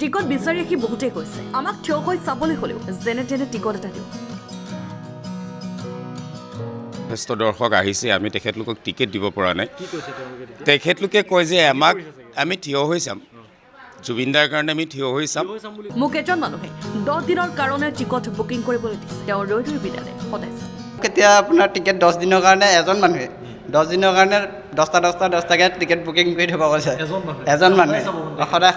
Ticket বিচাৰি ৰাখি বহুতে কৈছে আমাক থিয় হৈ চাবলৈ হ'লেও যেনে তেনে টিকট এটা দিওঁ। যথেষ্ট দৰ্শক আহিছে, আমি তেখেতলোকক টিকেট দিব পৰা নাই। তেখেতলোকে কয় যে আমাক আমি থিয় হৈ চাম, জুবিনদাৰ কাৰণে আমি থিয় হৈ চাম। মোক এজন মানুহে 10 দিনৰ কাৰণে টিকট বুকিং কৰিবলৈ দিছে। তেওঁ ৰৈ ৰৈ বিনালে সদায় চাম। কেতিয়া আপোনাৰ টিকেট 10 দিনৰ কাৰণে এজন মানুহে 10 দিনৰ কাৰণে 10টাকৈ টিকেট বুকিং কৰি থ'ব কৈছে। এজন মানুহে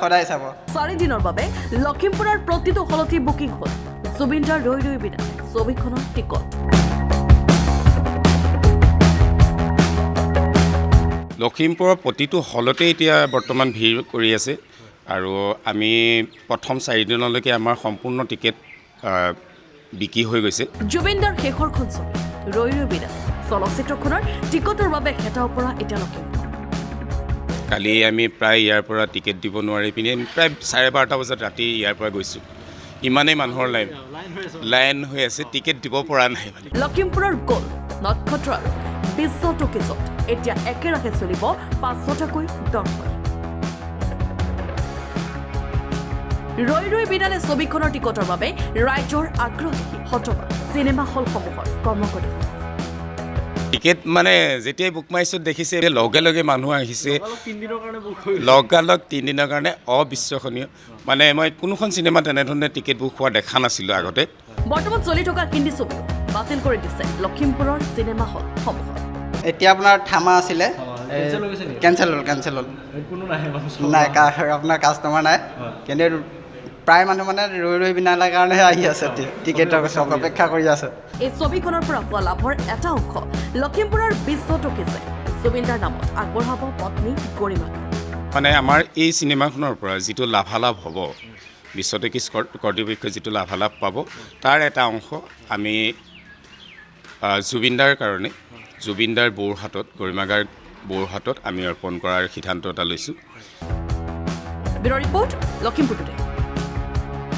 সদায় চাব। 4 দিনৰ বাবে লখিমপুৰৰ প্ৰতিটো হলতে বুকিং হ'ল। জুবিনদাৰ ৰৈ ৰৈ বিনালে ছবিখনৰ টিকট। লখিমপুৰৰ প্ৰতিটো হলতে এতিয়া বৰ্তমান ভিৰ কৰি আছে আৰু আমি প্ৰথম 4 দিনলৈকে আমাৰ সম্পূৰ্ণ টিকেট বিক্ৰী হৈ গৈছে। জুবিনদাৰ শেষৰখন ছবি ৰৈ ৰৈ বিনালে চলচ্চিত্ৰখনৰ টিকটৰ বাবে হেতাও পৰা এতিয়া লখিমপুৰ। কালি আমি প্ৰায় ইয়াৰ পৰা টিকেট দিব নোৱাৰি পিনে প্ৰায় 12:30 বজাত ৰাতি ইয়াৰ পৰা গৈছোঁ। ইমানেই মানুহৰ লাইন হৈ আছে, টিকেট দিব পৰা নাই। লখিমপুৰৰ গ'ল নক্ষত্ৰ আৰু বিশ্ব টকিজত এতিয়া একেৰাহে চলিব 500টাকৈ দৰ্শন। ৰৈ ৰৈ বিনালে ছবিখনৰ টিকটৰ বাবে ৰাইজৰ আগ্ৰহ দেখি হতবাক চিনেমা হলসমূহৰ কৰ্মকৰ্তা। টিকেট মানে যেতিয়াই বুক মাই শ্ব'ত দেখিছে লগে লগে মানুহ আহিছে, লগালগ 3 দিনৰ কাৰণে অবিশ্বাসনীয়। মানে মই কোনোখন চিনেমা তেনেধৰণে টিকেট বুক হোৱা দেখা নাছিলোঁ আগতে। বৰ্তমান চলি থকা হিন্দী ছবিও বাতিল কৰি দিছে লখিমপুৰৰ চিনেমা হলসমূহত। এতিয়া আপোনাৰ থামা আছিলে, কেঞ্চেল হ'ল। নাই আপোনাৰ কাষ্টমাৰ নাই, কিন্তু প্ৰায় মানুহ মানে ৰৈ ৰৈ বিনালে কাৰণেহে আহি আছে, টিকেটৰ অপেক্ষা কৰি আছে। এই ছবিখনৰ পৰা পোৱা লাভৰ এটা অংশ লখিমপুৰৰ বিশ্ব টকিজে জুবিনদাৰ নামত আগবঢ়াব পত্নী গৰিমাক। মানে আমাৰ এই চিনেমাখনৰ পৰা যিটো লাভালাভ হ'ব, বিশ্ব টকিজ কৰ্তৃপক্ষই যিটো লাভালাভ পাব, তাৰ এটা অংশ আমি জুবিনদাৰ কাৰণে জুবিনদাৰ বৌৰ হাতত, গৰিমাগাৰ বৌৰ হাতত আমি অৰ্পণ কৰাৰ সিদ্ধান্ত এটা লৈছোঁ। Bureau report, Lakhimpur today.